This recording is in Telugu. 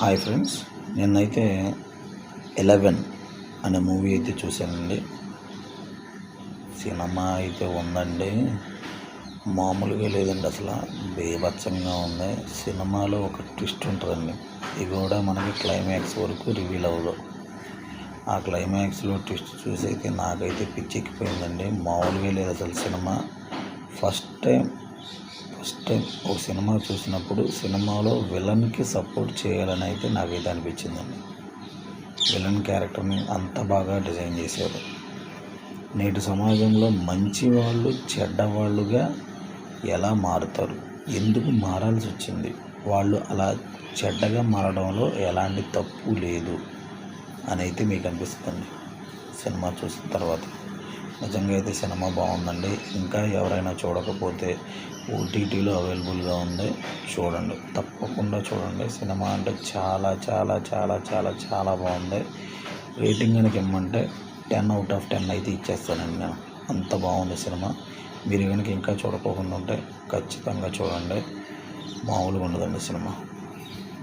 హాయ్ ఫ్రెండ్స్, నిన్నైతే 11 అనే మూవీ అయితే చూశానండి. సినిమా అయితే ఉందండి, మామూలుగా లేదండి. అసలు బీభత్సంగా ఉంది. సినిమాలో ఒక ట్విస్ట్ ఉంటుందండి, ఇది కూడా మనకి క్లైమాక్స్ వరకు రివీల్ అవ్వదు. ఆ క్లైమాక్స్లో ట్విస్ట్ చూసి అయితే నాకైతే పిచ్చెక్కిపోయిందండి. మామూలుగా లేదు అసలు సినిమా. ఫస్ట్ టైం ఒక సినిమా చూసినప్పుడు సినిమాలో విలన్కి సపోర్ట్ చేయాలని అయితే నాకైతే అనిపించిందండి. విలన్ క్యారెక్టర్ని అంత బాగా డిజైన్ చేశారు. నేటి సమాజంలో మంచి వాళ్ళు చెడ్డవాళ్ళుగా ఎలా మారుతారు, ఎందుకు మారాల్సి వచ్చింది, వాళ్ళు అలా చెడ్డగా మారడంలో ఎలాంటి తప్పు లేదు అని అయితే మీకు అనిపిస్తుంది సినిమా చూసిన తర్వాత. నిజంగా అయితే సినిమా బాగుందండి. ఇంకా ఎవరైనా చూడకపోతే ఓటీటీలో అవైలబుల్గా ఉంది, చూడండి, తప్పకుండా చూడండి. సినిమా అంటే చాలా చాలా చాలా చాలా చాలా బాగుంది. రేటింగ్ కనుక ఇమ్మంటే 10/10 అయితే ఇచ్చేస్తానండి నేను. అంత బాగుంది సినిమా. మీరు కనుక ఇంకా చూడకోకుండా ఉంటే ఖచ్చితంగా చూడండి. మామూలుగా ఉండదండి సినిమా.